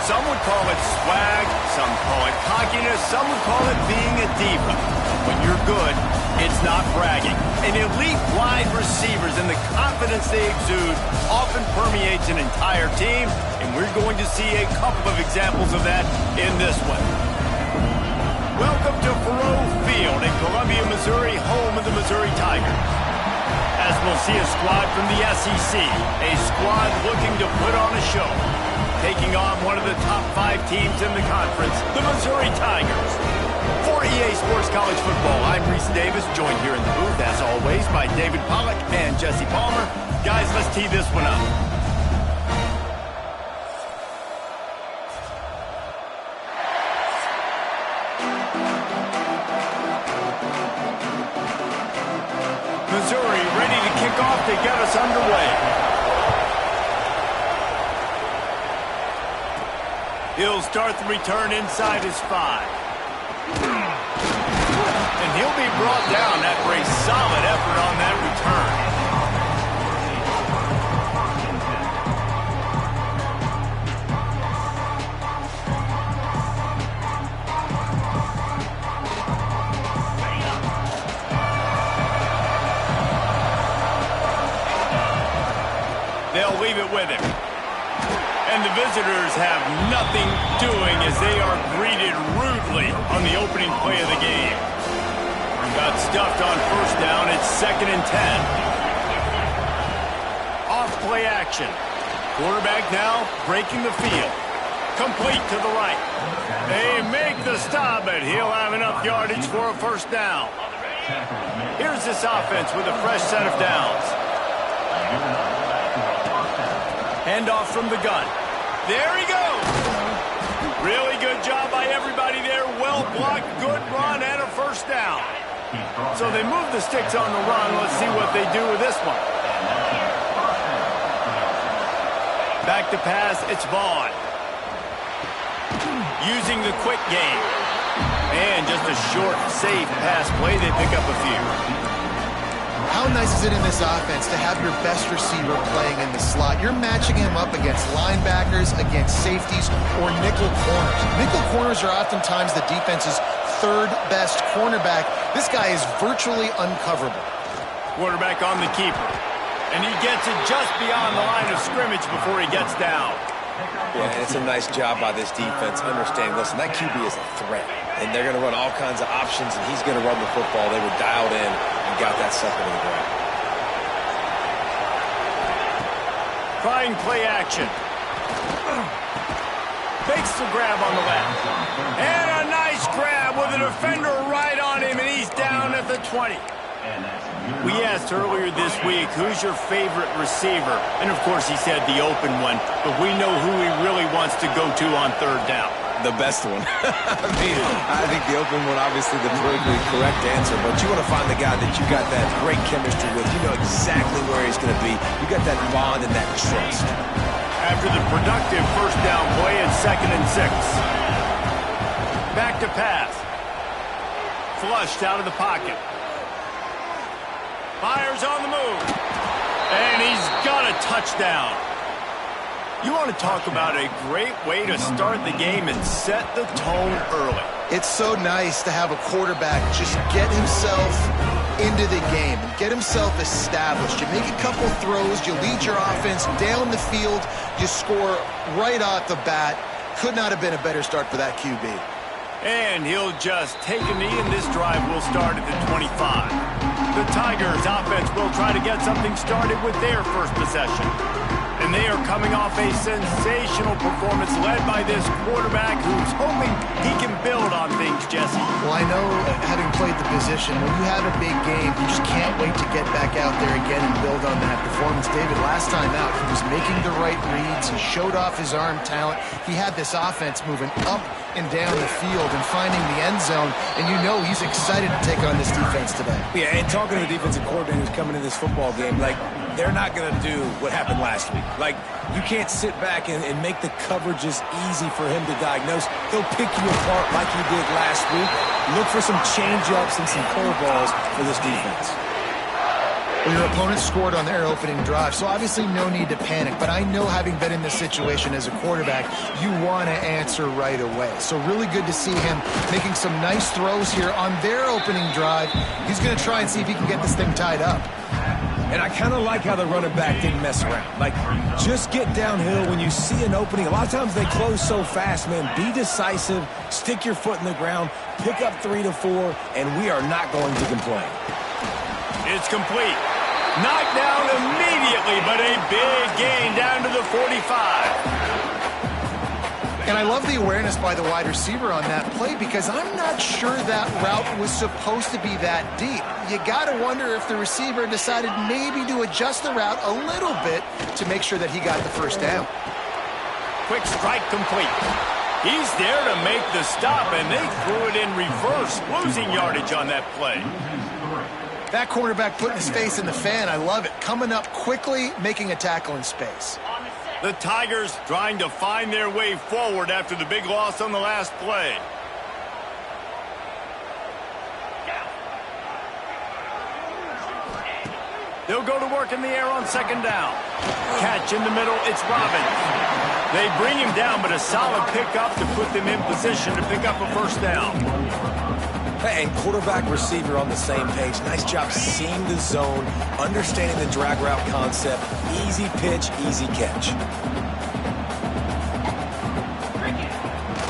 Some would call it swag, some call it cockiness, some would call it being a diva. When you're good, it's not bragging. And elite wide receivers and the confidence they exude often permeates an entire team, and we're going to see a couple of examples of that in this one. Welcome to Faurot Field in Columbia, Missouri, home of the Missouri Tigers. As we'll see a squad from the SEC, a squad looking to put on a show, taking on one of the top 5 teams in the conference, the Missouri Tigers. For EA Sports College Football, I'm Reese Davis, joined here in the booth, as always, by David Pollack and Jesse Palmer. Guys, let's tee this one up. Missouri ready to kick off to get us underway. He'll start the return inside his 5. And he'll be brought down after a solid effort on that return. They'll leave it with him. And the visitors have nothing doing as they are greeted rudely on the opening play of the game. Got stuffed on first down. It's 2nd and 10. Off play action. Quarterback now breaking the field. Complete to the right. They make the stop, but he'll have enough yardage for a first down. Here's this offense with a fresh set of downs. Handoff from the gun. There he goes. Really good job by everybody there. Well blocked, good run, and a first down. So they move the sticks on the run. Let's see what they do with this one. Back to pass, it's Vaughn. Using the quick game. And just a short, safe pass play. They pick up a few. How nice is it in this offense to have your best receiver playing in the slot? You're matching him up against linebackers, against safeties, or nickel corners. Nickel corners are oftentimes the defense's 3rd best cornerback. This guy is virtually uncoverable. Quarterback on the keeper. And he gets it just beyond the line of scrimmage before he gets down. Yeah, and it's a nice job by this defense. Understand, listen, that QB is a threat. And they're going to run all kinds of options, and he's going to run the football. They were dialed in and got that sucker to the ground. Trying play action. Fakes the grab on the left. And a nice grab with a defender right on him, and he's down at the 20. We asked earlier this week, who's your favorite receiver? And, of course, he said the open one, but we know who he really wants to go to on 3rd down. The best one. I think the open one, obviously the politically correct answer, but you want to find the guy that you got that great chemistry with. You know exactly where he's going to be. You got that bond and that trust. After the productive first down play, it's 2nd and 6. Back to pass. Flushed out of the pocket. Fires on the move. And he's got a touchdown. You want to talk about a great way to start the game and set the tone early. It's so nice to have a quarterback just get himself into the game and get himself established. You make a couple throws, you lead your offense down the field, you score right off the bat. Could not have been a better start for that QB. And he'll just take a knee, and this drive will start at the 25. The Tigers offense will try to get something started with their first possession. And they are coming off a sensational performance led by this quarterback who's hoping he can build on things, Jesse. Well, I know, having played the position, when you have a big game, you just can't wait to get back out there again and build on that performance. David, last time out, he was making the right reads. He showed off his arm talent. He had this offense moving up and down the field and finding the end zone, and you know he's excited to take on this defense today. Yeah, and talking to the defensive coordinators coming in this football game, like, they're not going to do what happened last week. Like, you can't sit back and make the coverages easy for him to diagnose. He'll pick you apart like he did last week. Look for some change-ups and some curveballs for this defense. Well, your opponent scored on their opening drive, so obviously no need to panic. But I know, having been in this situation as a quarterback, you want to answer right away. So really good to see him making some nice throws here on their opening drive. He's going to try and see if he can get this thing tied up. And I kind of like how the running back didn't mess around. Like, just get downhill when you see an opening. A lot of times they close so fast, man. Be decisive, stick your foot in the ground, pick up 3 to 4, and we are not going to complain. It's complete. Knocked down immediately, but a big gain down to the 45. And I love the awareness by the wide receiver on that play, because I'm not sure that route was supposed to be that deep. You got to wonder if the receiver decided maybe to adjust the route a little bit to make sure that he got the first down. Quick strike complete. He's there to make the stop, and they threw it in reverse, losing yardage on that play. That cornerback putting his face in the fan, I love it. Coming up quickly, making a tackle in space. The Tigers trying to find their way forward after the big loss on the last play. They'll go to work in the air on second down. Catch in the middle, it's Robbins. They bring him down, but a solid pickup to put them in position to pick up a first down. And quarterback receiver on the same page. Nice job seeing the zone, understanding the drag route concept. Easy pitch, easy catch.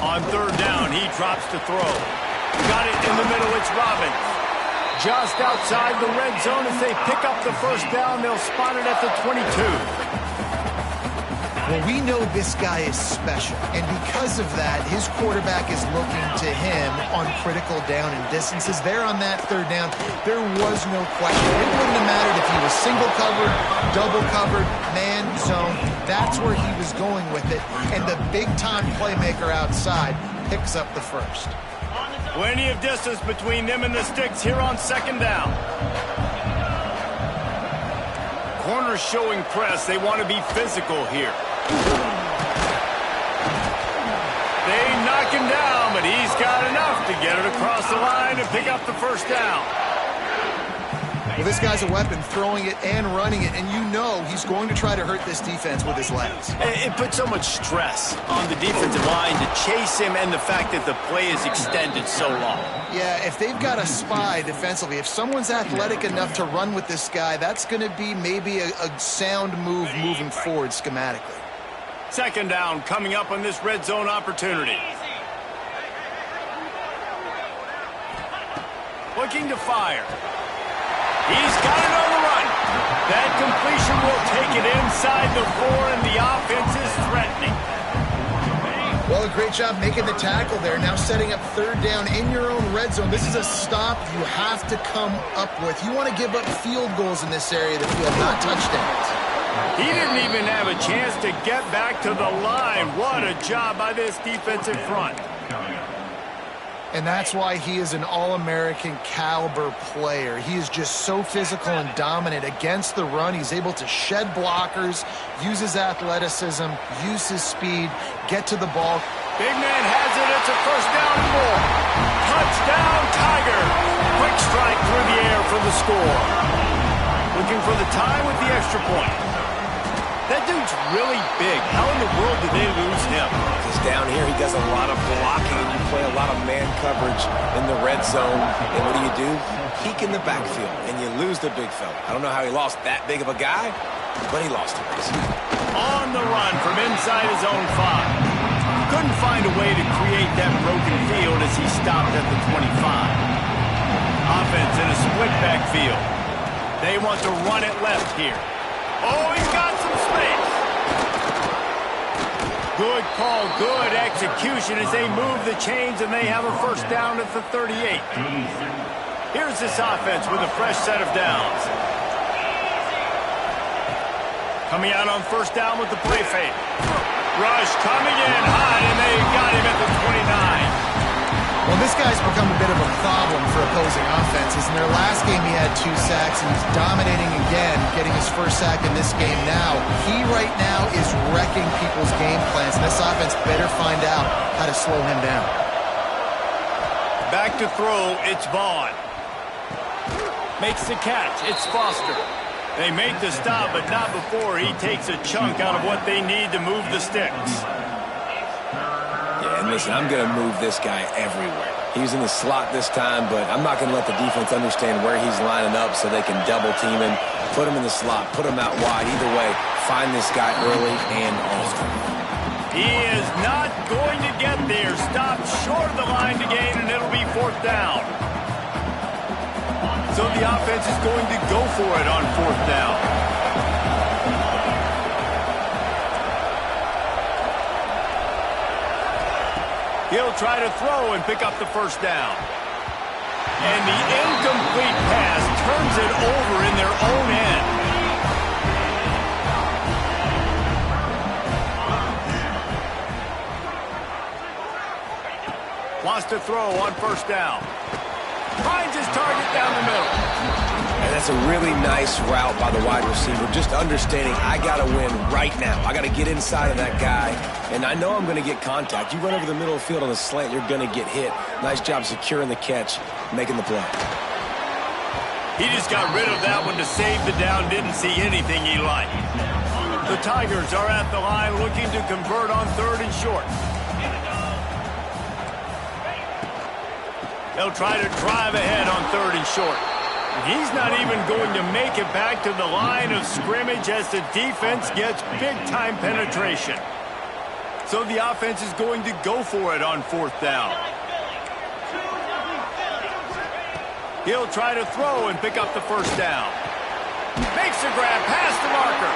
On third down, he drops to throw. Got it in the middle, it's Robbins. Just outside the red zone as they pick up the first down. They'll spot it at the 22. Well, we know this guy is special, and because of that, his quarterback is looking to him on critical down and distances. There on that third down, there was no question. It wouldn't have mattered if he was single covered, double covered, man, zone. That's where he was going with it, and the big-time playmaker outside picks up the first. Plenty of distance between them and the sticks here on second down. Corners showing press. They want to be physical here. They knock him down, but he's got enough to get it across the line and pick up the first down. Well, this guy's a weapon, throwing it and running it, and you know he's going to try to hurt this defense with his legs. It puts so much stress on the defensive line to chase him, and the fact that the play is extended so long. Yeah, if they've got a spy defensively, if someone's athletic enough to run with this guy, that's going to be maybe a sound move moving forward schematically. Second down coming up on this red zone opportunity. Looking to fire. He's got it on the run. That completion will take it inside the 4, and the offense is threatening. Well, a great job making the tackle there. Now setting up third down in your own red zone. This is a stop you have to come up with. You want to give up field goals in this area of the field, not touchdowns. He didn't even have a chance to get back to the line. What a job by this defensive front. And that's why he is an All-American caliber player. He is just so physical and dominant against the run. He's able to shed blockers, use his athleticism, use his speed, get to the ball. Big man has it. It's a first down and more. Touchdown, Tiger. Quick strike through the air for the score. Looking for the tie with the extra point. That dude's really big. How in the world did they lose him? Because down here he does a lot of blocking, and you play a lot of man coverage in the red zone. And what do? Peek in the backfield, and you lose the big fella. I don't know how he lost that big of a guy, but he lost him. On the run from inside his own 5. Couldn't find a way to create that broken field as he stopped at the 25. Offense in a split backfield. They want to run it left here. Oh, he's got some space. Good call, good execution as they move the chains, and they have a first down at the 38. Here's this offense with a fresh set of downs. Coming out on first down with the play fake. Rush coming in high, and they got him at the 29. Well, this guy's become a bit of a problem for opposing offenses. In their last game, he had 2 sacks, and he's dominating again, getting his first sack in this game now. He right now is wrecking people's game plans, and this offense better find out how to slow him down. Back to throw, it's Vaughn. Makes the catch, it's Foster. They make the stop, but not before he takes a chunk out of what they need to move the sticks. Yeah, and listen, I'm going to move this guy everywhere. He's in the slot this time, but I'm not going to let the defense understand where he's lining up so they can double team him, put him in the slot, put him out wide. Either way, find this guy early and often. He is not going to get there. Stopped short of the line to gain, and it'll be 4th down. So the offense is going to go for it on 4th down. He'll try to throw and pick up the 1st down. And the incomplete pass turns it over in their own end. Wants to throw on 1st down. Finds his target down the middle. And that's a really nice route by the wide receiver. Just understanding I got to win right now. I got to get inside of that guy. And I know I'm going to get contact. You run over the middle of the field on the slant, you're going to get hit. Nice job securing the catch, making the play. He just got rid of that one to save the down. Didn't see anything he liked. The Tigers are at the line looking to convert on 3rd and short. They'll try to drive ahead on 3rd and short. He's not even going to make it back to the line of scrimmage as the defense gets big-time penetration. So the offense is going to go for it on 4th down. He'll try to throw and pick up the 1st down. Makes the grab past the marker.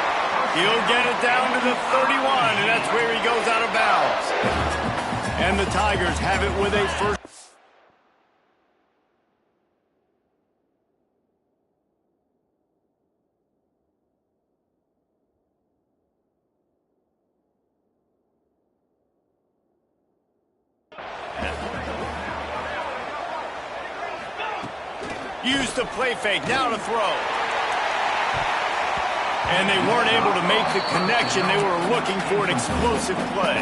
He'll get it down to the 31, and that's where he goes out of bounds. And the Tigers have it with a 1st. Used to play fake, now to throw. And they weren't able to make the connection. They were looking for an explosive play.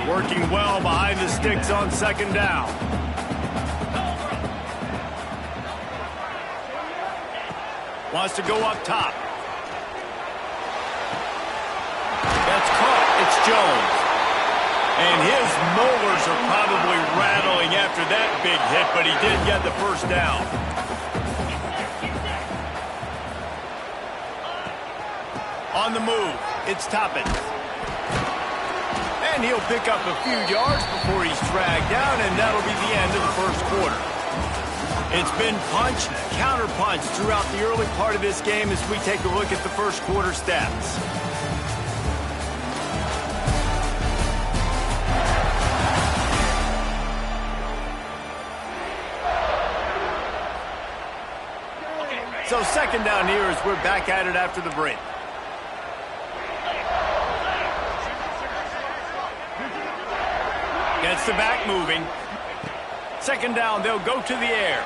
Working well behind the sticks on 2nd down. Wants to go up top. That's caught. It's Jones. And his molars are probably rattling after that big hit, but he did get the 1st down. On the move, it's Toppin. And he'll pick up a few yards before he's dragged down, and that'll be the end of the 1st quarter. It's been punch, counter-punch throughout the early part of this game as we take a look at the 1st quarter stats. So 2nd down here as we're back at it after the break. Gets the back moving. 2nd down, they'll go to the air.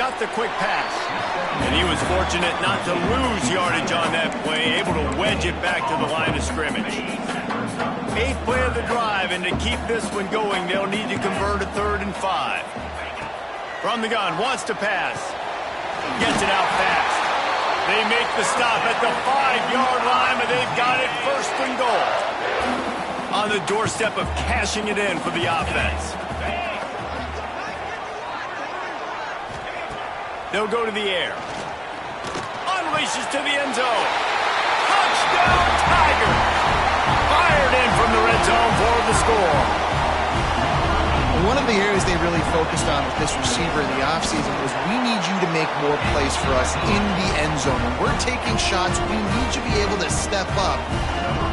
Got the quick pass. And he was fortunate not to lose yardage on that play, able to wedge it back to the line of scrimmage. 8th play of the drive, and to keep this one going, they'll need to convert a 3rd and 5. From the gun, wants to pass. Gets it out fast. They make the stop at the 5-yard line, but they've got it 1st and goal. On the doorstep of cashing it in for the offense. They'll go to the air. Unleashes to the end zone. Touchdown, Tiger! Fired in from the red zone for the score. One of the areas they really focused on with this receiver in the offseason was we need you to make more plays for us in the end zone. When we're taking shots, we need you to be able to step up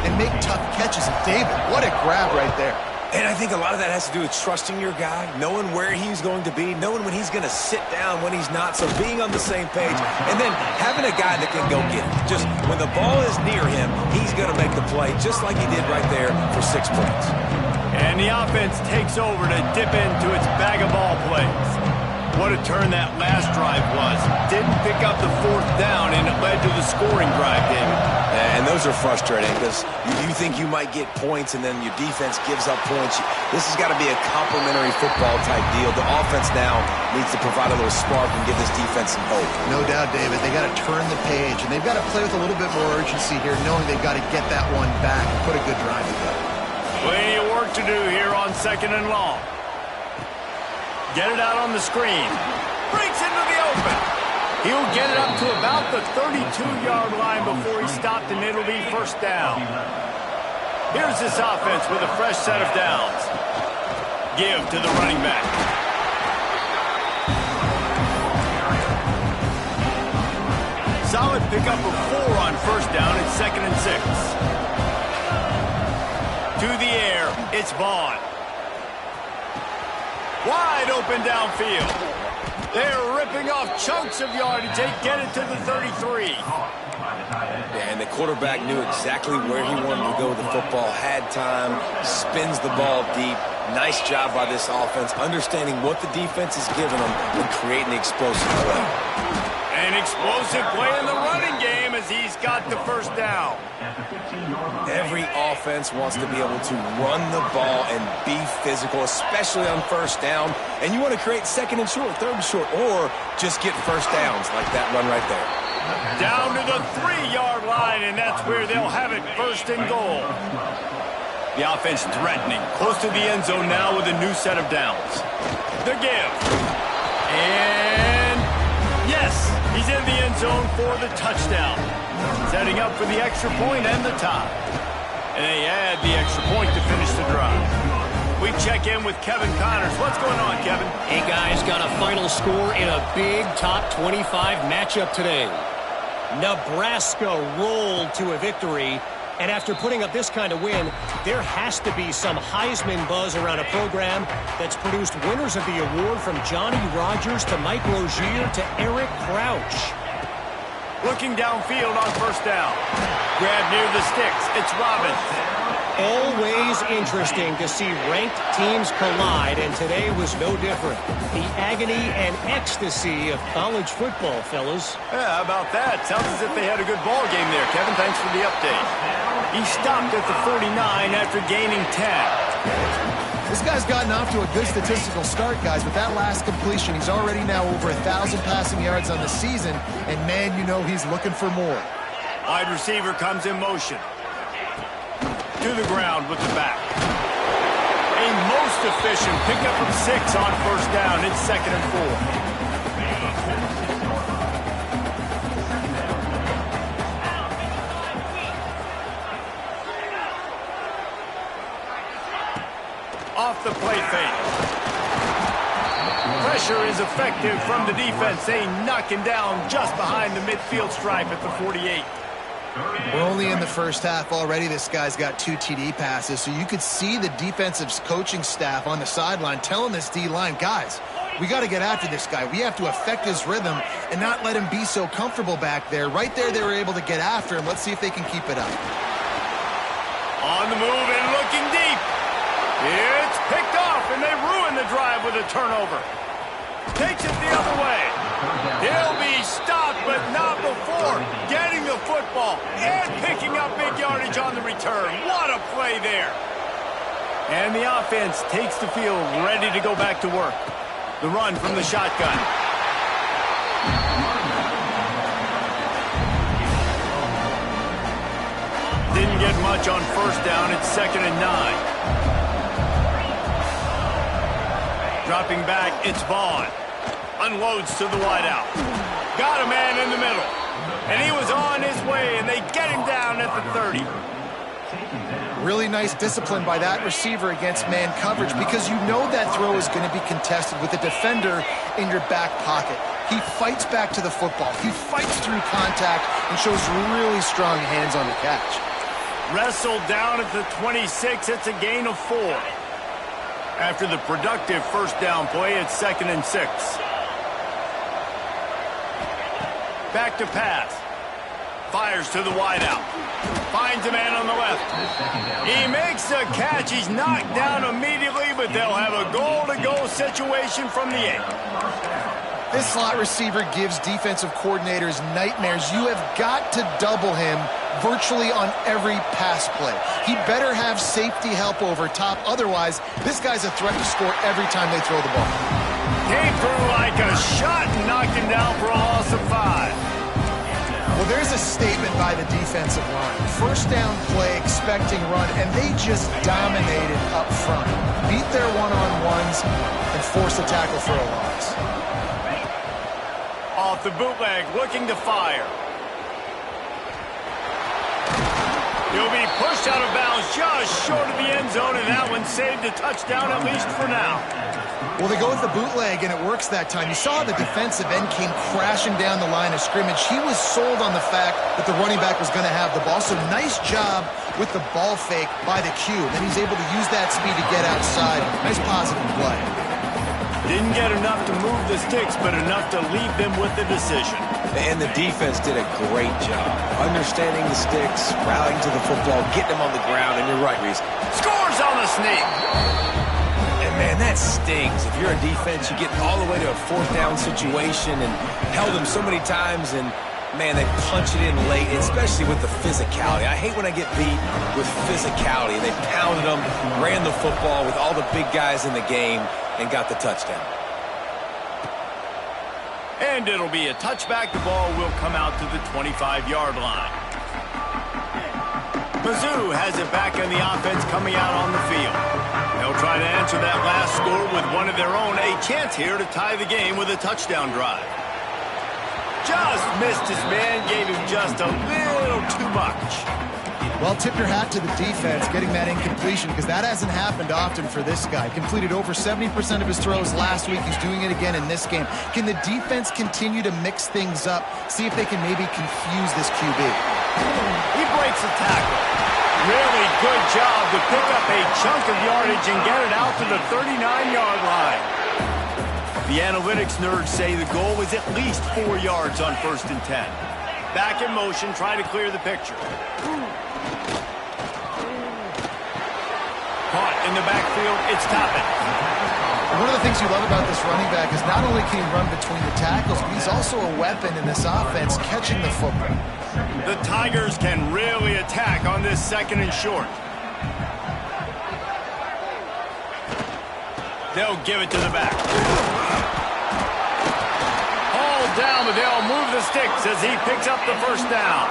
and make tough catches. And David, what a grab right there. And I think a lot of that has to do with trusting your guy, knowing where he's going to be, knowing when he's going to sit down, when he's not, so being on the same page, and then having a guy that can go get it. Just when the ball is near him, he's going to make the play, just like he did right there for 6 points. And the offense takes over to dip into its bag of ball plays. What a turn that last drive was. Didn't pick up the 4th down, and it led to the scoring drive, David. And those are frustrating because you think you might get points and then your defense gives up points. This has got to be a complementary football type deal. The offense now needs to provide a little spark and give this defense some hope. No doubt, David. They got to turn the page, and they've got to play with a little bit more urgency here, knowing they've got to get that one back and put a good drive together. Plenty of work to do here on 2nd and long. Get it out on the screen. Breaks into the open. He'll get it up to about the 32-yard line before he stopped, and it'll be 1st down. Here's this offense with a fresh set of downs. Give to the running back. Solid pickup of 4 on 1st down. It's 2nd and 6. To the air, it's Vaughn. Wide open downfield. They're ripping off chunks of yardage. They get it to the 33. And the quarterback knew exactly where he wanted to go with the football, had time, spins the ball deep. Nice job by this offense, understanding what the defense is giving them and creating the explosive play. An explosive play in the running game as he's got the 1st down. Every offense wants to be able to run the ball and be physical, especially on 1st down. And you want to create 2nd and short, 3rd and short, or just get 1st downs like that run right there. Down to the 3-yard line, and that's where they'll have it, 1st and goal. The offense threatening, close to the end zone now with a new set of downs. The give. And yes, he's in the end zone for the touchdown. Setting up for the extra point and the tie. And they add the extra point to finish the drive. We check in with Kevin Connors. What's going on, Kevin? Hey, guys, got a final score in a big top 25 matchup today. Nebraska rolled to a victory, and after putting up this kind of win, there has to be some Heisman buzz around a program that's produced winners of the award from Johnny Rodgers to Mike Rozier to Eric Crouch. Looking downfield on 1st down. Grab near the sticks. It's Robbins. Always interesting to see ranked teams collide, and today was no different. The agony and ecstasy of college football, fellas. Yeah, how about that? Sounds as if they had a good ball game there, Kevin. Thanks for the update. He stopped at the 49 after gaining 10. This guy's gotten off to a good statistical start, guys. With that last completion, he's already now over 1,000 passing yards on the season, and man, you know he's looking for more. Wide receiver comes in motion. To the ground with the back. A most efficient pickup of 6 on 1st down. It's 2nd and 4. Off the play fake. Pressure is effective from the defense. They knock him down just behind the midfield stripe at the 48. We're only in the 1st half already. This guy's got 2 TD passes, so you could see the defensive coaching staff on the sideline telling this D-line, guys, we got to get after this guy. We have to affect his rhythm and not let him be so comfortable back there. Right there, they were able to get after him. Let's see if they can keep it up. On the move and looking deep. It's picked off, and they ruin the drive with a turnover. Takes it the other way. He'll be stopped, but not before getting the football and picking up big yardage on the return. What a play there. And the offense takes the field ready to go back to work. The run from the shotgun. Didn't get much on 1st down. It's 2nd and 9. Dropping back, it's Vaughn. Unloads to the wideout. Got a man in the middle. And he was on his way, and they get him down at the 30. Really nice discipline by that receiver against man coverage, because you know that throw is going to be contested with a defender in your back pocket. He fights back to the football. He fights through contact and shows really strong hands on the catch. Wrestled down at the 26. It's a gain of 4. After the productive 1st down play, it's 2nd and 6. Back to pass. Fires to the wideout. Finds a man on the left. He makes the catch. He's knocked down immediately, but they'll have a goal-to-go situation from the 8. This slot receiver gives defensive coordinators nightmares. You have got to double him virtually on every pass play. He better have safety help over top. Otherwise, this guy's a threat to score every time they throw the ball. Came through like a shot and knocked him down for a loss of 5. Well, there's a statement by the defensive line. First down play, expecting run, and they just dominated up front. Beat their one-on-ones and forced a tackle for a loss. Off the bootleg, looking to fire. He'll be pushed out of bounds just short of the end zone, and that one saved a touchdown at least for now. Well, they go with the bootleg, and it works that time. You saw the defensive end came crashing down the line of scrimmage. He was sold on the fact that the running back was going to have the ball. So nice job with the ball fake by the Q. Then he's able to use that speed to get outside. Nice positive play. Didn't get enough to move the sticks, but enough to leave them with the decision. And the defense did a great job understanding the sticks, rallying to the football, getting them on the ground, and you're right, Reese. Scores on the sneak. Man, that stings. If you're a defense, you get all the way to a fourth down situation and held them so many times, and, man, they punch it in late, especially with the physicality. I hate when I get beat with physicality. They pounded them, ran the football with all the big guys in the game, and got the touchdown. And it'll be a touchback. The ball will come out to the 25-yard line. Mizzou has it back in the offense coming out on the field. They'll try to answer that last score with one of their own. A chance here to tie the game with a touchdown drive. Just missed his man, gave him just a little too much. Well, tip your hat to the defense getting that incompletion, because that hasn't happened often for this guy. Completed over 70% of his throws last week. He's doing it again in this game. Can the defense continue to mix things up? See if they can maybe confuse this QB. He breaks a tackle. Really good job to pick up a chunk of yardage and get it out to the 39-yard line. The analytics nerds say the goal was at least 4 yards on 1st and 10. Back in motion, trying to clear the picture. Caught in the backfield, it's Toppin. One of the things you love about this running back is not only can he run between the tackles, but he's also a weapon in this offense catching the football. The Tigers can really attack on this 2nd and short. They'll give it to the back. Hauled down, but they'll move the sticks as he picks up the 1st down.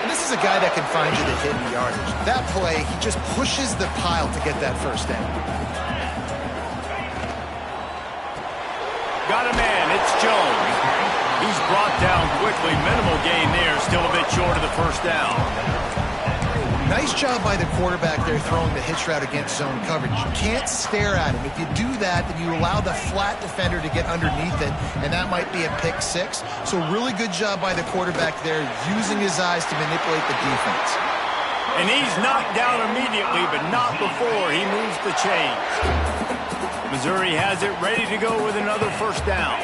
And this is a guy that can find you the hidden yardage. That play, he just pushes the pile to get that 1st down. Got a man, it's Jones. He's brought down quickly. Minimal gain there, still a bit short of the 1st down. Nice job by the quarterback there throwing the hitch route against zone coverage. You can't stare at him. If you do that, then you allow the flat defender to get underneath it, and that might be a pick 6. So really good job by the quarterback there, using his eyes to manipulate the defense. And he's knocked down immediately, but not before he moves the chains. Missouri has it ready to go with another 1st down.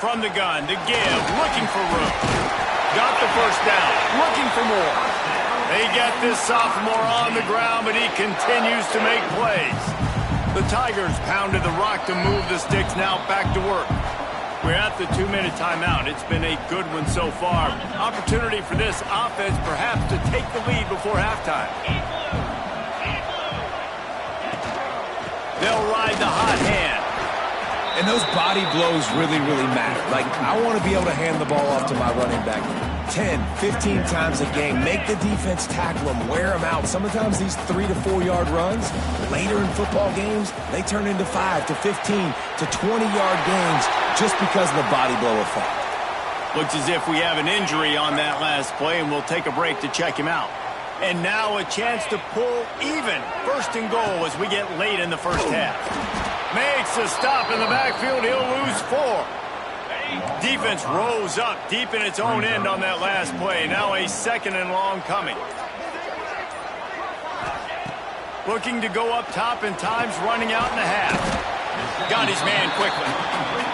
From the gun to give, looking for room. Got the 1st down, looking for more. They get this sophomore on the ground, but he continues to make plays. The Tigers pounded the rock to move the sticks, now back to work. We're at the 2-minute timeout. It's been a good one so far. Opportunity for this offense perhaps to take the lead before halftime. They'll ride the hot hand. And those body blows really, really matter. Like, I want to be able to hand the ball off to my running back 10, 15 times a game. Make the defense tackle them, wear them out. Sometimes these 3 to 4 yard runs, later in football games, they turn into 5 to 15 to 20-yard gains just because of the body blow effect. Looks as if we have an injury on that last play, and we'll take a break to check him out. And now a chance to pull even 1st and goal as we get late in the 1st half. Makes a stop in the backfield. He'll lose 4. Defense rose up deep in its own end on that last play. Now a 2nd and long coming. Looking to go up top, and time's running out in the half. Got his man quickly.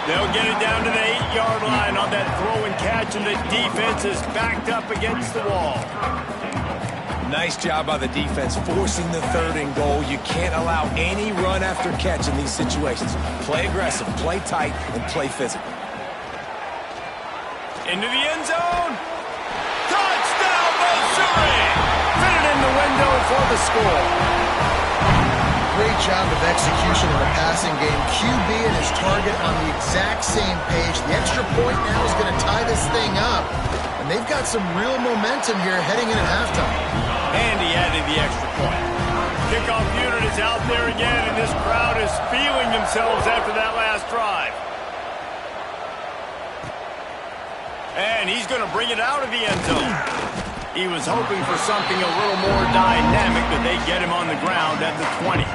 They'll get it down to the 8-yard line on that throw and catch, and the defense is backed up against the wall. Nice job by the defense forcing the 3rd and goal. You can't allow any run after catch in these situations. Play aggressive, play tight, and play physical. Into the end zone. Touchdown, Missouri! Fit it in the window for the score. Great job of execution in the passing game. QB and his target on the exact same page. The extra point now is going to tie this thing up. And they've got some real momentum here heading in at halftime. And he added the extra point. Kickoff unit is out there again, and this crowd is feeling themselves after that last drive. And he's going to bring it out of the end zone. He was hoping for something a little more dynamic, but they get him on the ground at the 20.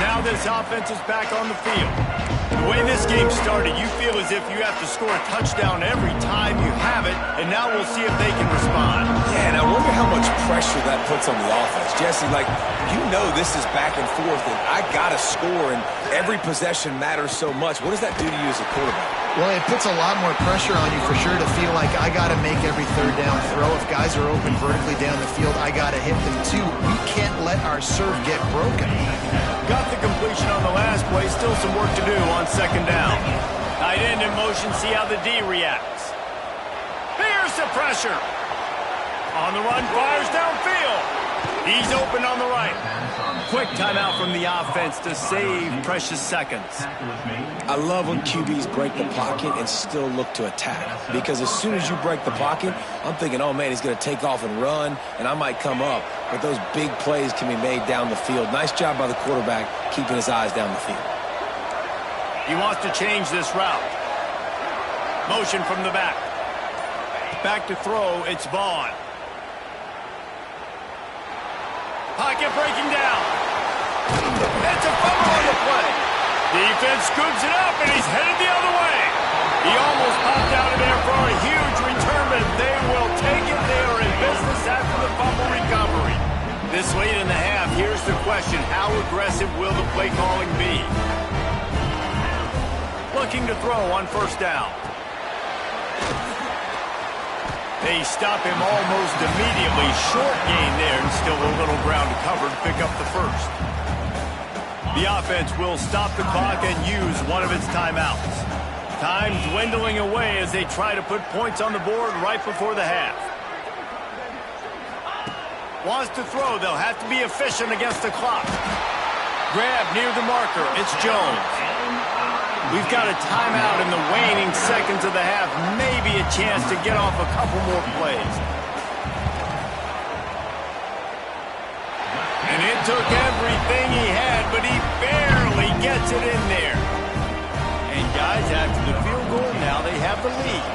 Now this offense is back on the field. The way this game started, you feel as if you have to score a touchdown every time you have it, and now we'll see if they can respond. Yeah, and I wonder how much pressure that puts on the offense. Jesse, you know this is back and forth, and I got to score, and every possession matters so much. What does that do to you as a quarterback? Well, it puts a lot more pressure on you for sure to feel like I got to make every 3rd down throw. If guys are open vertically down the field, I got to hit them too. We can't let our serve get broken. Got the completion on the last play. Still some work to do on 2nd down. Tight end in motion. See how the D reacts. Here's the pressure. On the run, fires downfield. He's open on the right. Quick timeout from the offense to save precious seconds. I love when QBs break the pocket and still look to attack. Because as soon as you break the pocket, I'm thinking, oh, man, he's going to take off and run, and I might come up. But those big plays can be made down the field. Nice job by the quarterback keeping his eyes down the field. He wants to change this route. Motion from the back. Back to throw, it's Vaughn. Pocket breaking down. It's a fumble on the play. Defense scoops it up, and he's headed the other way. He almost popped out of there for a huge return, but they will take it. They are in business after the fumble recovery. This late in the half, here's the question. How aggressive will the play calling be? Looking to throw on 1st down. They stop him almost immediately. Short gain there, and still a little ground to cover to pick up the 1st. The offense will stop the clock and use one of its timeouts. Time dwindling away as they try to put points on the board right before the half. Wants to throw. They'll have to be efficient against the clock. Grab near the marker. It's Jones. We've got a timeout in the waning seconds of the half. Maybe a chance to get off a couple more plays. And it took everything he had, but he barely gets it in there. And guys, after the field goal, now they have the lead.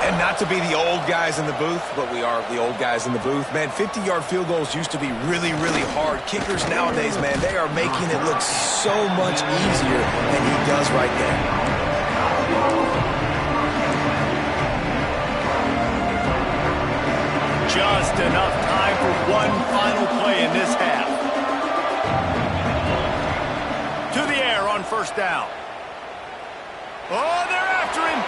And not to be the old guys in the booth, but we are the old guys in the booth. Man, 50-yard field goals used to be really, really hard. Kickers nowadays, man, they are making it look so much easier than he does right there. Just enough time for one final play in this half. To the air on 1st down. Oh, they're after him.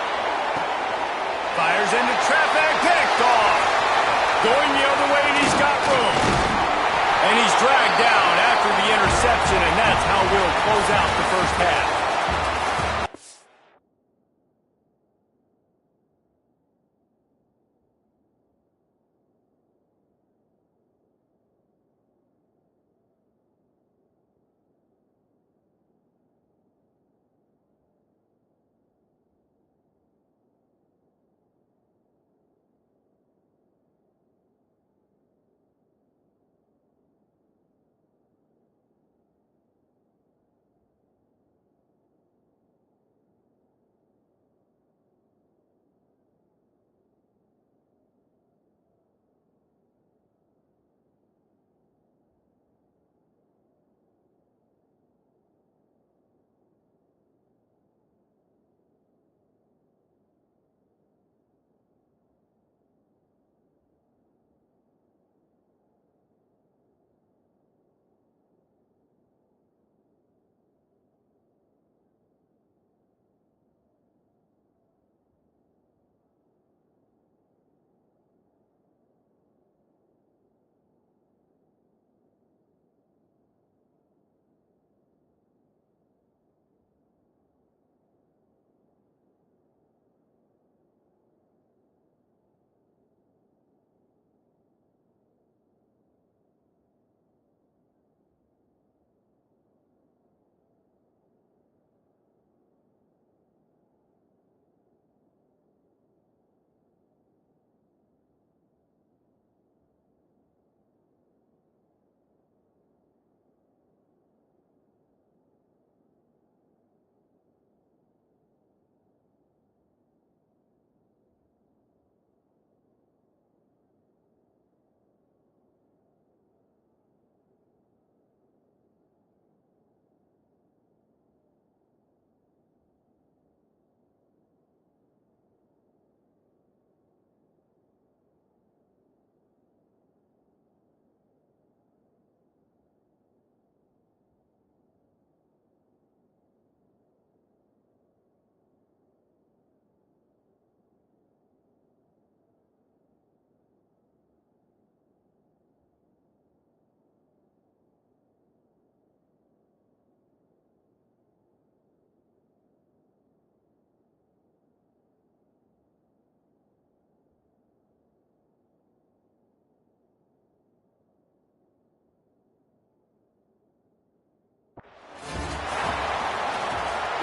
Fires into traffic, picked off. Going the other way, and he's got room. And he's dragged down after the interception, and that's how we'll close out the 1st half.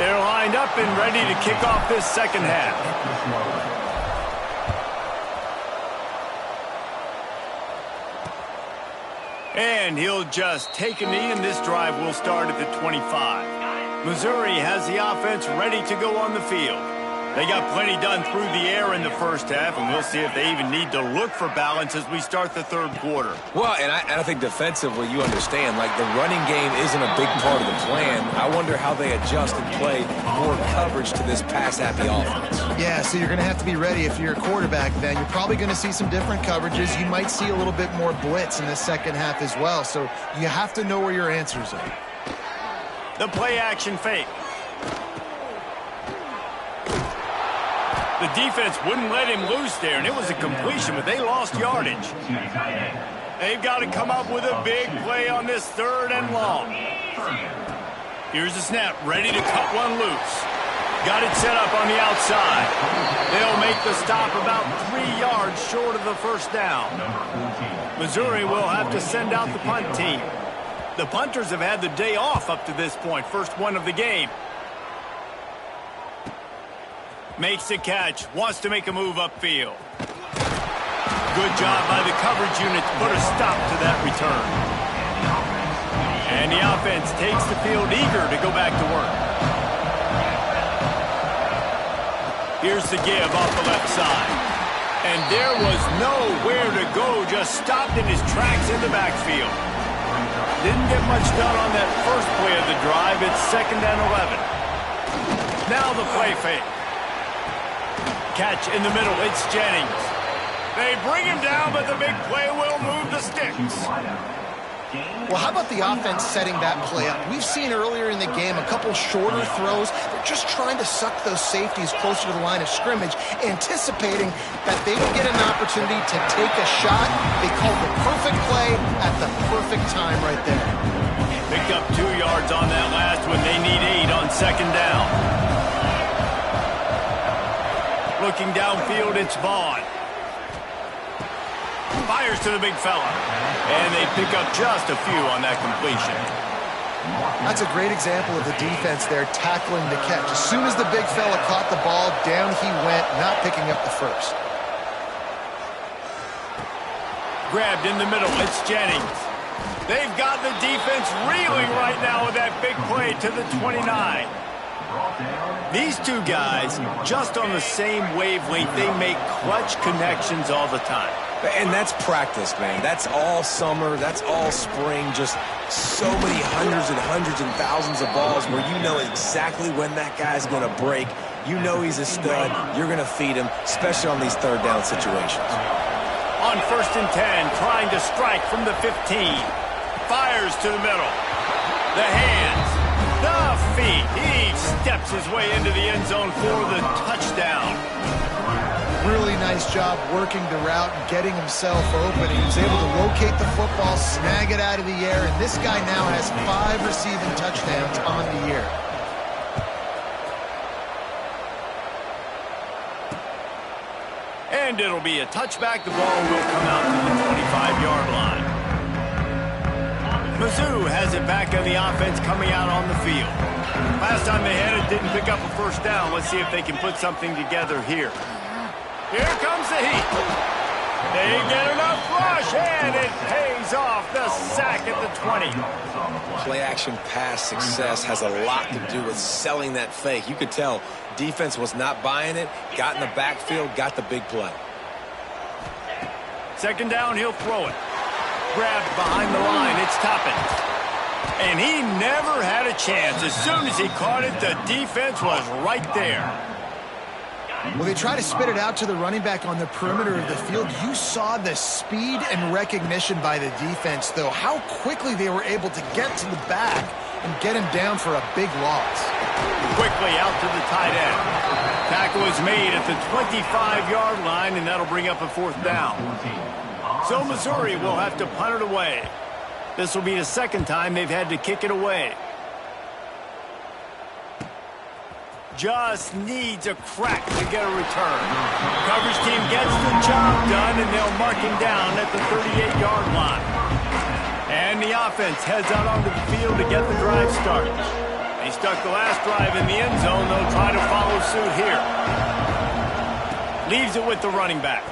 They're lined up and ready to kick off this second half. And he'll just take a knee, and this drive will start at the 25. Missouri has the offense ready to go on the field. They got plenty done through the air in the first half, and we'll see if they even need to look for balance as we start the third quarter. Well, and I think defensively, you understand, like the running game isn't a big part of the plan. I wonder how they adjust and play more coverage to this pass-happy offense. Yeah, so you're going to have to be ready if you're a quarterback then. You're probably going to see some different coverages. You might see a little bit more blitz in the second half as well, so you have to know where your answers are. The play-action fake. The defense wouldn't let him loose there, and it was a completion, but they lost yardage. They've got to come up with a big play on this third and long. Here's the snap, ready to cut one loose. Got it set up on the outside. They'll make the stop about 3 yards short of the first down. Missouri will have to send out the punt team. The punters have had the day off up to this point, first one of the game. Makes the catch, wants to make a move upfield. Good job by the coverage unit to put a stop to that return. And the offense takes the field eager to go back to work. Here's the give off the left side. And there was nowhere to go, just stopped in his tracks in the backfield. Didn't get much done on that first play of the drive. It's 2nd and 11. Now the play fake. Catch in the middle, it's Jennings. They bring him down, but the big play will move the sticks. Well, how about the offense setting that play up? We've seen earlier in the game a couple shorter throws. They're just trying to suck those safeties closer to the line of scrimmage, anticipating that they will get an opportunity to take a shot. They called the perfect play at the perfect time right there. Picked up 2 yards on that last one. They need 8 on 2nd down. Looking downfield, it's Vaughn. Fires to the big fella. And they pick up just a few on that completion. That's a great example of the defense there tackling the catch. As soon as the big fella caught the ball, down he went, not picking up the first. Grabbed in the middle, it's Jennings. They've got the defense reeling right now with that big play to the 29. These two guys, just on the same wavelength, they make clutch connections all the time. And that's practice, man. That's all summer. That's all spring. Just so many hundreds and thousands of balls where you know exactly when that guy's going to break. You know he's a stud. You're going to feed him, especially on these third down situations. On 1st and 10, trying to strike from the 15. Fires to the middle. The hands. The feet. He steps his way into the end zone for the touchdown. Really nice job working the route and getting himself open. He was able to locate the football, snag it out of the air, and this guy now has 5 receiving touchdowns on the year. And it'll be a touchback. The ball will come out to the 25-yard line. Mizzou has it back on the offense coming out on the field. Last time they had it, didn't pick up a first down. Let's see if they can put something together here. Here comes the heat. They get enough rush, and it pays off the sack at the 20. Play-action pass success has a lot to do with selling that fake. You could tell defense was not buying it, got in the backfield, got the big play. 2nd down, he'll throw it. Grabbed behind the line, it's Toppins. And he never had a chance. As soon as he caught it, the defense was right there. Well, they try to spit it out to the running back on the perimeter of the field. You saw the speed and recognition by the defense, though. How quickly they were able to get to the back and get him down for a big loss. Quickly out to the tight end. Tackle is made at the 25-yard line, and that'll bring up a 4th down. So Missouri will have to punt it away. This will be the 2nd time they've had to kick it away. Just needs a crack to get a return. Coverage team gets the job done, and they'll mark him down at the 38-yard line. And the offense heads out onto the field to get the drive started. They He stuck the last drive in the end zone. They'll try to follow suit here. Leaves it with the running back.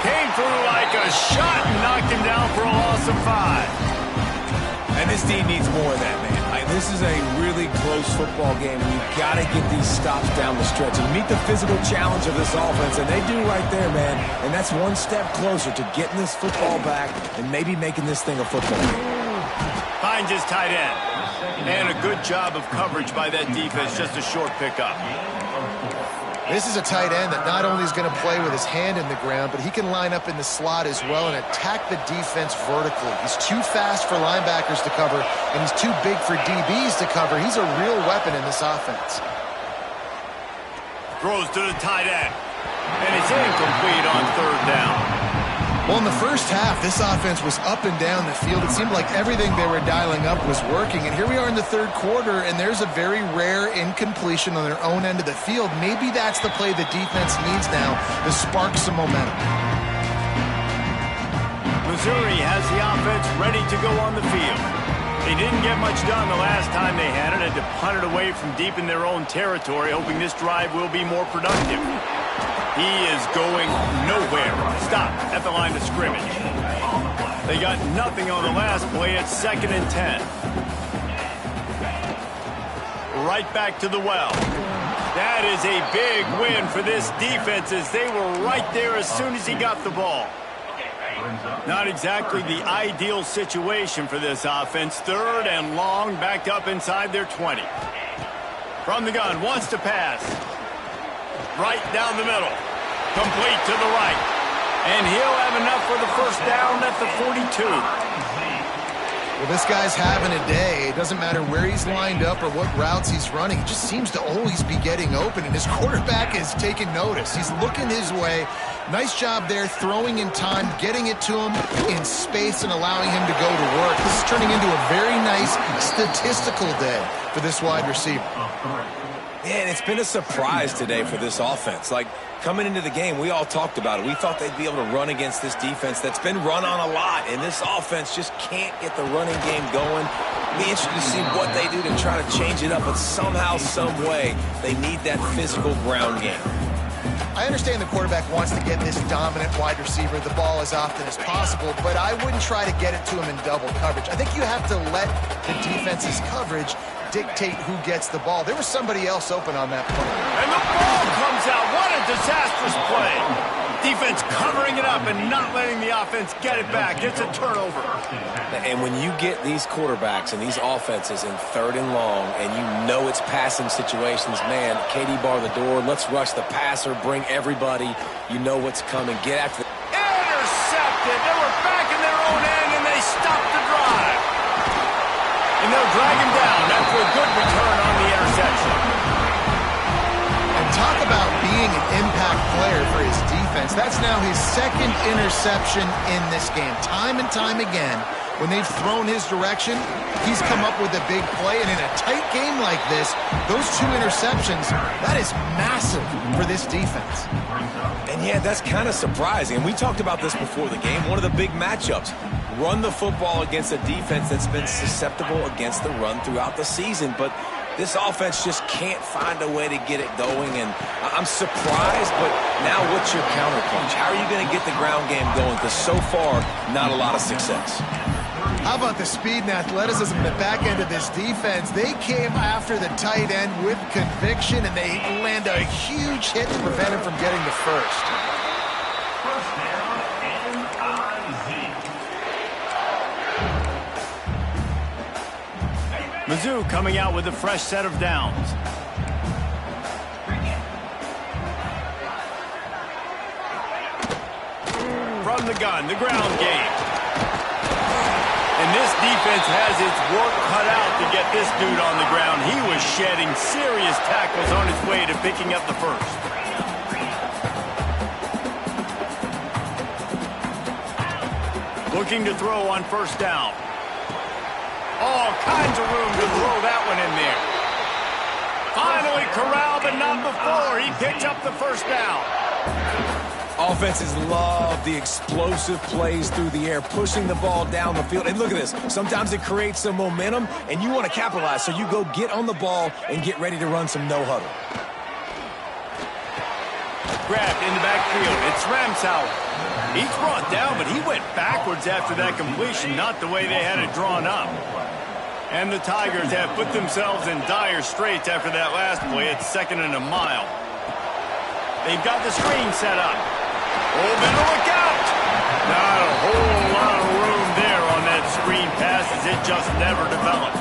Came through like a shot and knocked him down for a loss of 5. And this team needs more of that, man. This is a really close football game. You've got to get these stops down the stretch and meet the physical challenge of this offense, and they do right there, man. And that's one step closer to getting this football back and maybe making this thing a football game. Finds his tight end. And a good job of coverage by that defense. Just a short pickup. This is a tight end that not only is going to play with his hand in the ground, but he can line up in the slot as well and attack the defense vertically. He's too fast for linebackers to cover, and he's too big for DBs to cover. He's a real weapon in this offense. Throws to the tight end. And it's incomplete on third down. Well, in the first half, this offense was up and down the field. It seemed like everything they were dialing up was working. And here we are in the third quarter, and there's a very rare incompletion on their own end of the field. Maybe that's the play the defense needs now to spark some momentum. Missouri has the offense ready to go on the field. They didn't get much done the last time they had it, had to punt it away from deep in their own territory, hoping this drive will be more productive. He is going nowhere. Stop at the line of scrimmage. They got nothing on the last play. It's 2nd and 10. Right back to the well. That is a big win for this defense as they were right there as soon as he got the ball. Not exactly the ideal situation for this offense. 3rd and long, backed up inside their 20. From the gun, wants to pass. Right down the middle. Complete to the right. And he'll have enough for the first down at the 42. Well, this guy's having a day. It doesn't matter where he's lined up or what routes he's running. He just seems to always be getting open, and his quarterback is taking notice. He's looking his way. Nice job there, throwing in time, getting it to him in space and allowing him to go to work. This is turning into a very nice statistical day for this wide receiver. Yeah, and it's been a surprise today for this offense. Like, coming into the game, we all talked about it. We thought they'd be able to run against this defense that's been run on a lot, and this offense just can't get the running game going. Be interested to see what they do to try to change it up, but somehow, some way, they need that physical ground game. I understand the quarterback wants to get this dominant wide receiver the ball as often as possible, but I wouldn't try to get it to him in double coverage. I think you have to let the defense's coverage dictate who gets the ball. There was somebody else open on that play. And the ball comes out. What a disastrous play. Defense covering it up and not letting the offense get it back. It's a turnover. And when you get these quarterbacks and these offenses in 3rd and long and you know it's passing situations, man, KD bar the door, let's rush the passer, bring everybody. You know what's coming. Get after the... Intercepted. They were back in their own end and they stopped the drive. And they'll drag him down after a good return on the interception. And talk about being an impact player for his defense. That's now his 2nd interception in this game. Time and time again, when they've thrown his direction, he's come up with a big play. And in a tight game like this, those 2 interceptions, that is massive for this defense. And yeah, that's kind of surprising. And we talked about this before the game. One of the big matchups. Run the football against a defense that's been susceptible against the run throughout the season. But this offense just can't find a way to get it going. And I'm surprised, but now what's your counterpunch? How are you going to get the ground game going? Because so far, not a lot of success. How about the speed and athleticism in the back end of this defense? They came after the tight end with conviction, and they land a huge hit to prevent him from getting the first. Mizzou coming out with a fresh set of downs. From the gun, the ground game. And this defense has its work cut out to get this dude on the ground. He was shedding serious tackles on his way to picking up the first. Looking to throw on first down. All kinds of room to throw that one in there. Finally corralled, but not before. He picks up the first down. Offenses love the explosive plays through the air, pushing the ball down the field. And look at this. Sometimes it creates some momentum, and you want to capitalize. So you go get on the ball and get ready to run some no-huddle. Grabbed in the backfield. It's Ramsauer. He's brought down, but he went backwards after that completion, not the way they had it drawn up. And the Tigers have put themselves in dire straits after that last play. It's 2nd and a mile. They've got the screen set up. Oh, better look out! Not a whole lot of room there on that screen pass as it just never developed.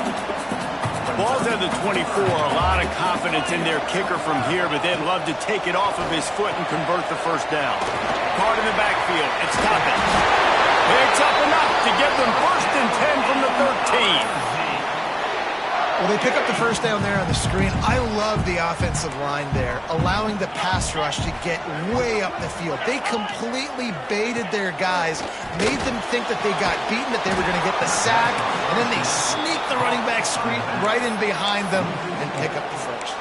Ball's at the 24. A lot of confidence in their kicker from here, but they'd love to take it off of his foot and convert the first down. Caught in the backfield. It's Toppin. Picks up enough to give them 1st and 10 from the 13. Well, they pick up the first down there on the screen. I love the offensive line there, allowing the pass rush to get way up the field. They completely baited their guys, made them think that they got beaten, that they were going to get the sack, and then they sneak the running back screen right in behind them and pick up the first.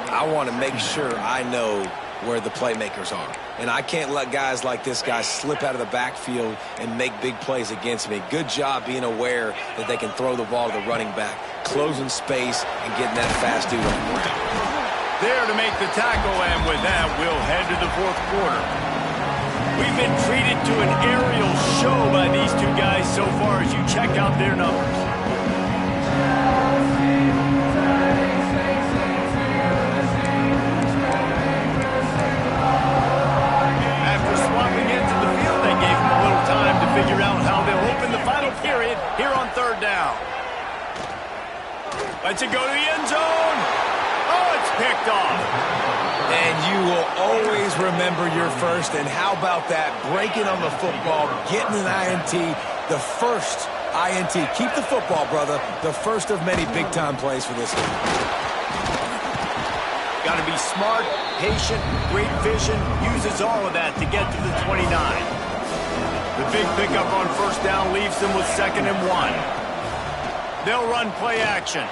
I want to make sure I know where the playmakers are. And I can't let guys like this guy slip out of the backfield and make big plays against me. Good job being aware that they can throw the ball to the running back, closing space, and getting that fast dude on the ground. There to make the tackle, and with that, we'll head to the 4th quarter. We've been treated to an aerial show by these two guys so far as you check out their numbers. Figure out how they'll open the final period here on 3rd down. Lets it go to the end zone. Oh, it's picked off. And you will always remember your first. And how about that? Breaking on the football, getting an INT, the first INT. Keep the football, brother. The first of many big-time plays for this team. Got to be smart, patient, great vision. Uses all of that to get to the 29. The big pickup on 1st down leaves them with 2nd and 1. They'll run play action.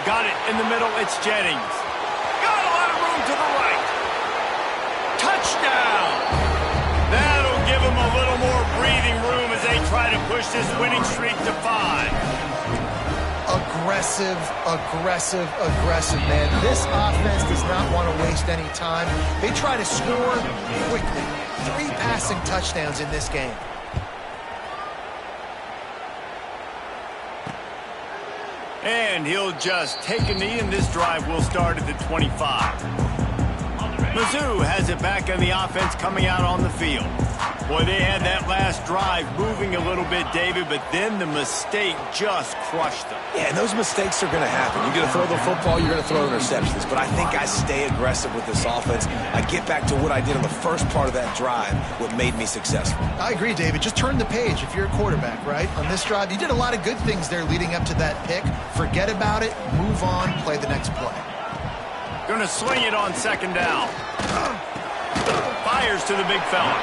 Got it in the middle. It's Jennings. Got a lot of room to the right. Touchdown! That'll give them a little more breathing room as they try to push this winning streak to 5. Aggressive, aggressive, aggressive, man. This offense does not want to waste any time. They try to score quickly. 3 passing touchdowns in this game. And he'll just take a knee, and this drive will start at the 25. Mizzou has it back on the offense coming out on the field. Boy, they had that last drive moving a little bit, David, but then the mistake just crushed them. Yeah, and those mistakes are going to happen. You're going to throw the football, you're going to throw interceptions. But I think I stay aggressive with this offense. I get back to what I did on the first part of that drive, what made me successful. I agree, David. Just turn the page if you're a quarterback, right? On this drive, you did a lot of good things there leading up to that pick. Forget about it, move on, play the next play. Going to swing it on 2nd down. Fires to the big fella.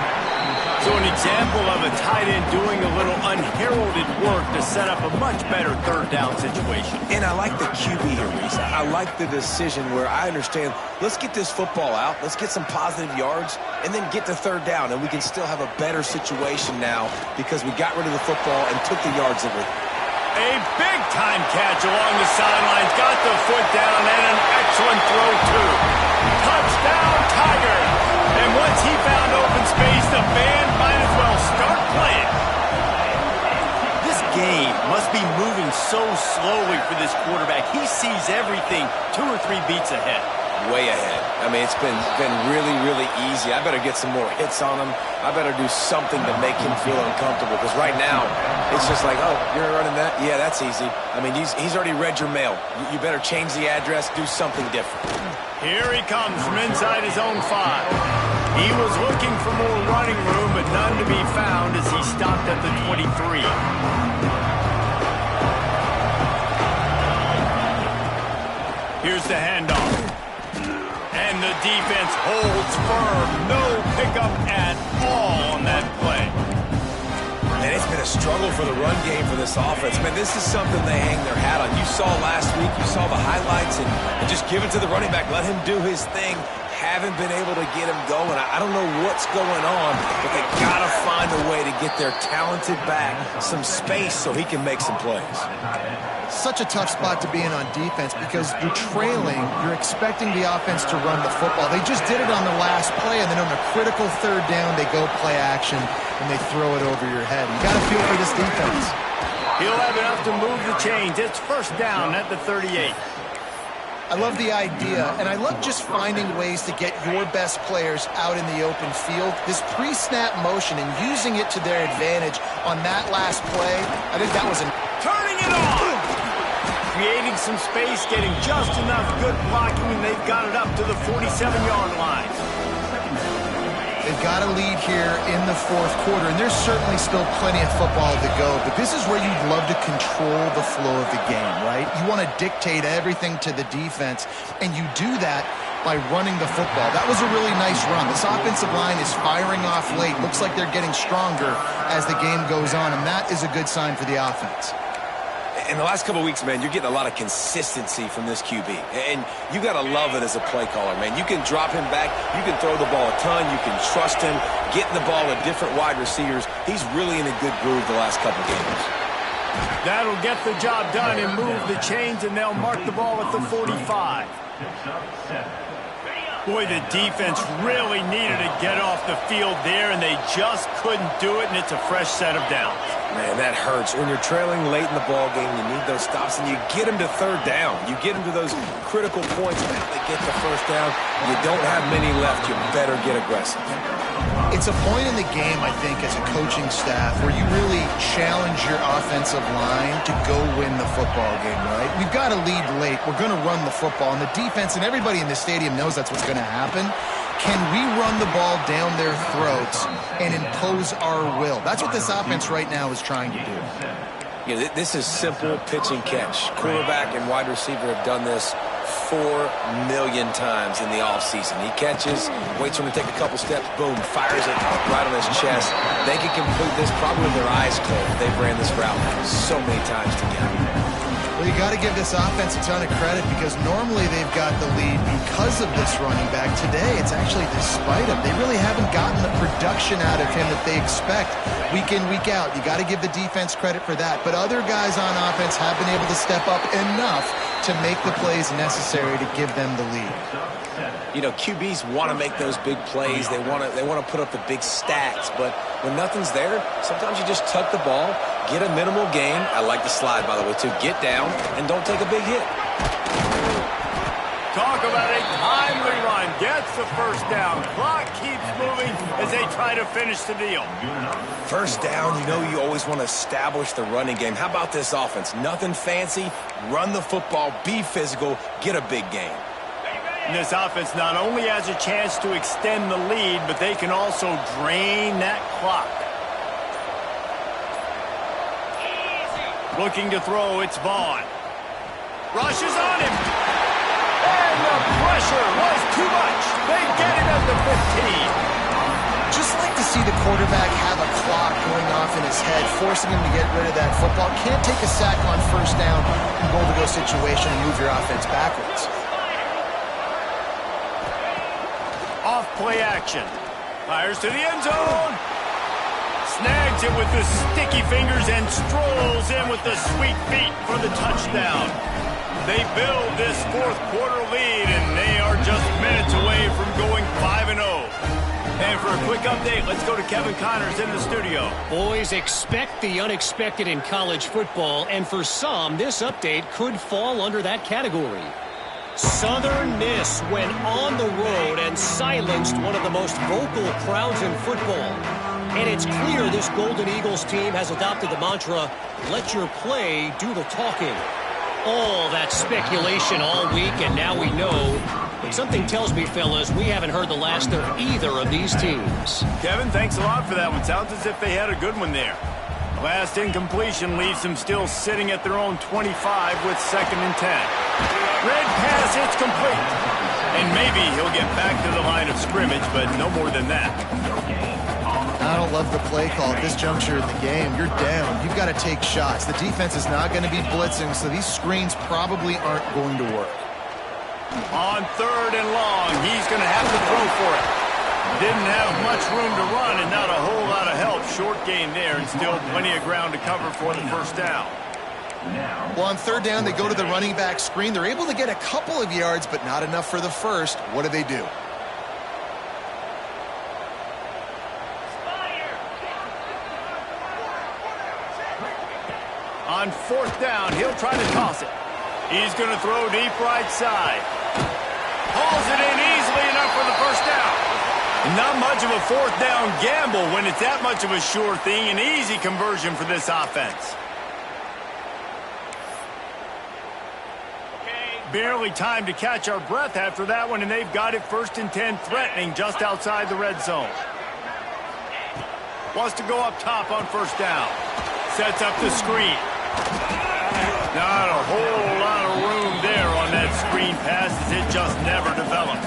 So an example of a tight end doing a little unheralded work to set up a much better 3rd down situation. And I like the QB here, Reese. I like the decision where I understand, let's get this football out, let's get some positive yards, and then get to 3rd down, and we can still have a better situation now because we got rid of the football and took the yards that we. A big-time catch along the sidelines, got the foot down, and an excellent throw, too. Touchdown, Tigers! And once he found open space, the band might as well start playing. This game must be moving so slowly for this quarterback. He sees everything 2 or 3 beats ahead. Way ahead. I mean, it's been really, really easy. I better get some more hits on him. I better do something to make him feel uncomfortable because right now, it's just like, oh, you're running that? Yeah, that's easy. I mean, he's already read your mail. You better change the address, do something different. Here he comes from inside his own 5. He was looking for more running room, but none to be found as he stopped at the 23. Here's the handoff. And the defense holds firm. No pickup at all on that play. And it's been a struggle for the run game for this offense. Man, this is something they hang their hat on. You saw last week, you saw the highlights, and just give it to the running back. Let him do his thing. Haven't been able to get him going. I don't know what's going on, but they got to find a way to get their talented back some space so he can make some plays. Such a tough spot to be in on defense because you're trailing, you're expecting the offense to run the football. They just did it on the last play, and then on a critical third down, they go play action, and they throw it over your head. You got to feel for this defense. He'll have enough to move the chains. It's first down at the 38. I love the idea, and I love just finding ways to get your best players out in the open field. This pre-snap motion and using it to their advantage on that last play, I think that was turning it on! Creating some space, getting just enough good blocking, and they've got it up to the 47-yard line. They've got a lead here in the fourth quarter, and there's certainly still plenty of football to go, but this is where you'd love to control the flow of the game, right? You want to dictate everything to the defense, and you do that by running the football. That was a really nice run. This offensive line is firing off late. Looks like they're getting stronger as the game goes on, and that is a good sign for the offense. In the last couple of weeks, man, you're getting a lot of consistency from this QB. And you got to love it as a play caller, man. You can drop him back. You can throw the ball a ton. You can trust him. Getting the ball to different wide receivers. He's really in a good groove the last couple games. That'll get the job done and move the chains, and they'll mark the ball at the 45. Boy, the defense really needed to get off the field there, and they just couldn't do it, and it's a fresh set of downs. Man, that hurts. When you're trailing late in the ball game, you need those stops, and you get them to third down. You get them to those critical points. Now they get the first down. You don't have many left. You better get aggressive. It's a point in the game, I think, as a coaching staff where you really challenge your offensive line to go win the football game, right? We've got to lead late. We're going to run the football, and the defense and everybody in the stadium knows that's what's going to happen. Can we run the ball down their throats and impose our will? That's what this offense right now is trying to do. Yeah, this is simple pitch and catch. Quarterback and wide receiver have done this 4 million times in the offseason. He catches, waits for him to take a couple steps, boom, fires it right on his chest. They can complete this probably with their eyes closed. They've ran this route so many times together. Well, you got to give this offense a ton of credit because normally they've got the lead because of this running back. Today, it's actually despite him. They really haven't gotten the production out of him that they expect week in, week out. You got to give the defense credit for that. But other guys on offense have been able to step up enough to make the plays necessary to give them the lead. You know, QBs want to make those big plays. They want to put up the big stats. But when nothing's there, sometimes you just tuck the ball, get a minimal gain. I like the slide, by the way, too. Get down and don't take a big hit. Talk about a timely run. Gets the first down. Clock keeps moving as they try to finish the deal. First down, you know you always want to establish the running game. How about this offense? Nothing fancy. Run the football, be physical, get a big gain. And this offense not only has a chance to extend the lead, but they can also drain that clock. Looking to throw, it's Vaughn. Rushes on him. And the pressure was too much. They get him at the 15. Just like to see the quarterback have a clock going off in his head, forcing him to get rid of that football. Can't take a sack on first down in goal-to-go situation and move your offense backwards. Off play action. Fires to the end zone. Snags it with the sticky fingers and strolls in with the sweet feet for the touchdown. They build this fourth quarter lead, and they are just minutes away from going 5-0. And for a quick update, let's go to Kevin Connors in the studio. Boys, expect the unexpected in college football, and for some, this update could fall under that category. Southern Miss went on the road and silenced one of the most vocal crowds in football. And it's clear this Golden Eagles team has adopted the mantra, let your play do the talking. All that speculation all week, and now we know. But something tells me, fellas, we haven't heard the last of either of these teams. Kevin, thanks a lot for that one. Sounds as if they had a good one there. Last incompletion leaves them still sitting at their own 25 with 2nd and 10. Red pass, it's complete. And maybe he'll get back to the line of scrimmage, but no more than that. I don't love the play call at this juncture in the game. You're down. You've got to take shots. The defense is not going to be blitzing, so these screens probably aren't going to work. On 3rd and long, he's going to have to throw for it. Didn't have much room to run and not a whole lot of help. Short gain there and still plenty of ground to cover for the first down. Well, on 3rd down, they go to the running back screen. They're able to get a couple of yards, but not enough for the first. What do? On 4th down, he'll try to toss it. He's going to throw deep right side. Hauls it in easily enough for the first down. Not much of a 4th down gamble when it's that much of a sure thing. An easy conversion for this offense. Barely time to catch our breath after that one, and they've got it 1st and 10, threatening just outside the red zone. Wants to go up top on 1st down. Sets up the screen. Not a whole lot of room there on that screen pass as it just never developed.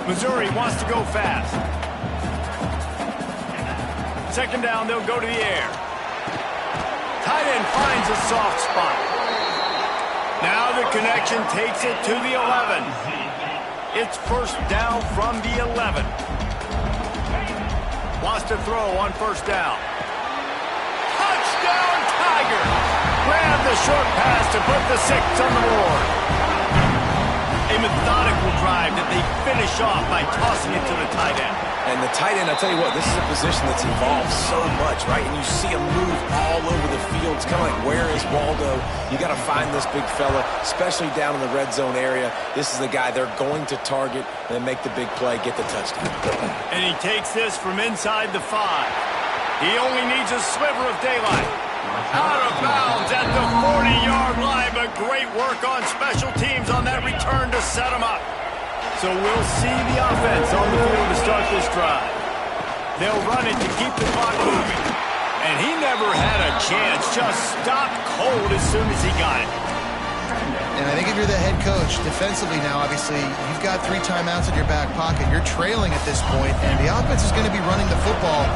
Missouri wants to go fast. 2nd down, they'll go to the air. Tight end finds a soft spot. Now the connection takes it to the 11. It's 1st down from the 11. Wants to throw on 1st down. Touchdown, Tiger! Grab the short pass to put the 6 on the board. A methodical drive that they finish off by tossing it to the tight end. And the tight end, I'll tell you what, this is a position that's evolved so much, right? And you see him move all over the field. It's kind of like, where is Waldo? You got to find this big fella, especially down in the red zone area. This is the guy they're going to target and make the big play, get the touchdown. And he takes this from inside the 5. He only needs a sliver of daylight. Out of bounds at the 40-yard line, but great work on special teams on that return to set him up. So we'll see the offense on the field to start this drive. They'll run it to keep the clock moving. And he never had a chance, just stopped cold as soon as he got it. And I think if you're the head coach, defensively now, obviously, you've got 3 timeouts in your back pocket. You're trailing at this point, and the offense is going to be running the football,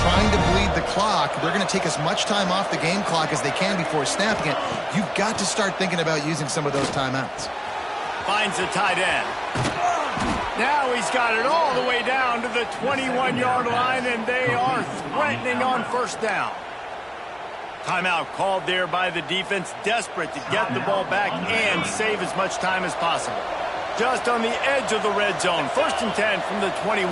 trying to bleed the clock. They're going to take as much time off the game clock as they can before snapping it. You've got to start thinking about using some of those timeouts. Finds the tight end. Now he's got it all the way down to the 21-yard line, and they are threatening on 1st down. Timeout called there by the defense, desperate to get the ball back and save as much time as possible. Just on the edge of the red zone, 1st and 10 from the 21.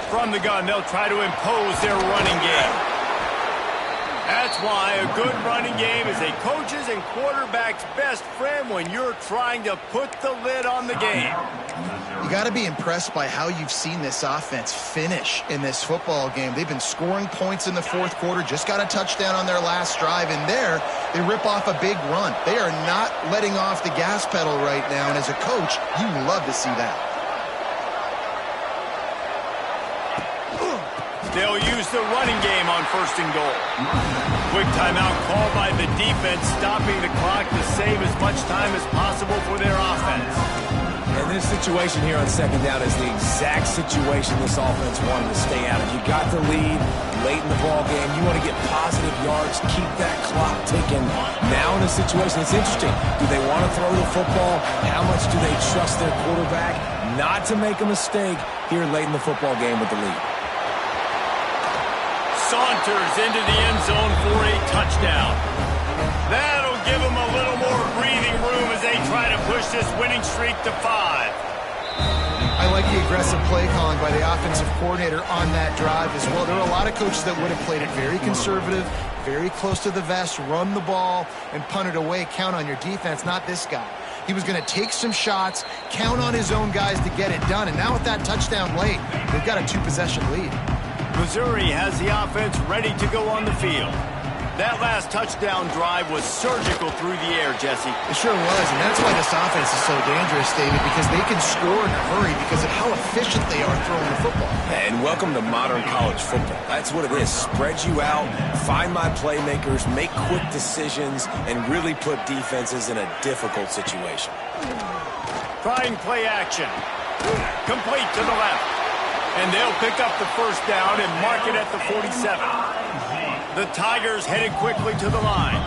From the gun, they'll try to impose their running game. That's why a good running game is a coach's and quarterback's best friend when you're trying to put the lid on the game. You got to be impressed by how you've seen this offense finish in this football game. They've been scoring points in the 4th quarter, just got a touchdown on their last drive, and there they rip off a big run. They are not letting off the gas pedal right now, and as a coach, you love to see that. They'll use the running game on 1st and goal. Quick timeout called by the defense, stopping the clock to save as much time as possible for their offense. And this situation here on 2nd down is the exact situation this offense wanted to stay out of. You got the lead late in the ball game. You want to get positive yards, keep that clock ticking. Now in a situation, it's interesting. Do they want to throw the football? How much do they trust their quarterback not to make a mistake here late in the football game with the lead? Saunters into the end zone for a touchdown. That'll give them a little more breathing room as they try to push this winning streak to 5. I like the aggressive play calling by the offensive coordinator on that drive as well. There are a lot of coaches that would have played it very conservative, very close to the vest, run the ball, and punt it away, count on your defense. Not this guy. He was going to take some shots, count on his own guys to get it done, and now with that touchdown late, they've got a 2-possession lead. Missouri has the offense ready to go on the field. That last touchdown drive was surgical through the air, Jesse. It sure was, and that's why this offense is so dangerous, David, because they can score in a hurry because of how efficient they are throwing the football. And welcome to modern college football. That's what it is. Spread you out, find my playmakers, make quick decisions, and really put defenses in a difficult situation. Trying play action. Complete to the left. And they'll pick up the first down and mark it at the 47. The Tigers headed quickly to the line.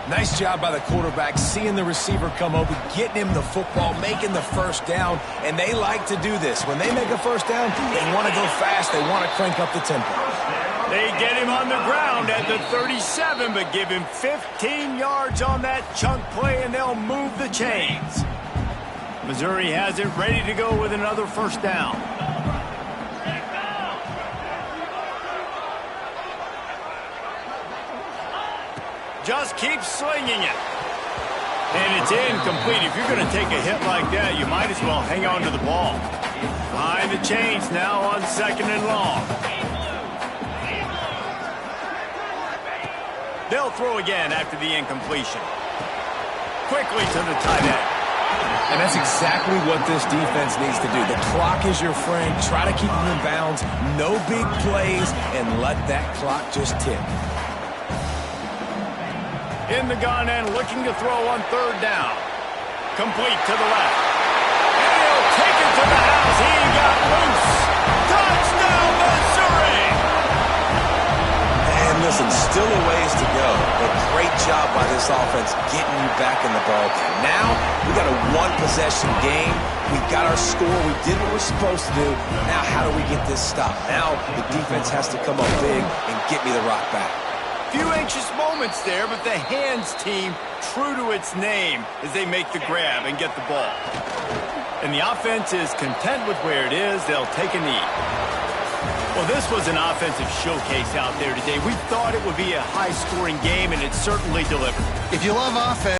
Nice job by the quarterback, seeing the receiver come open, getting him the football, making the first down, and they like to do this. When they make a first down, they want to go fast, they want to crank up the tempo. They get him on the ground at the 37, but give him 15 yards on that chunk play, and they'll move the chains. Missouri has it ready to go with another first down. Just keep slinging it. And it's incomplete. If you're going to take a hit like that, you might as well hang on to the ball. Behind the chains now on 2nd and long. They'll throw again after the incompletion. Quickly to the tight end. And that's exactly what this defense needs to do. The clock is your friend. Try to keep them in bounds. No big plays, and let that clock just tick. In the gun and looking to throw on 3rd down. Complete to the left. And he'll take it to the house. He got loose. Touchdown, Missouri! And listen, still a ways to go, but great job by this offense getting you back in the ballgame. Now, we got a one-possession game. We got our score. We did what we're supposed to do. Now, how do we get this stopped? Now, the defense has to come up big and get me the rock back. Few anxious moments there, but the hands team, true to its name, as they make the grab and get the ball. And the offense is content with where it is. They'll take a knee. Well, this was an offensive showcase out there today. We thought it would be a high-scoring game, and it certainly delivered. If you love offense,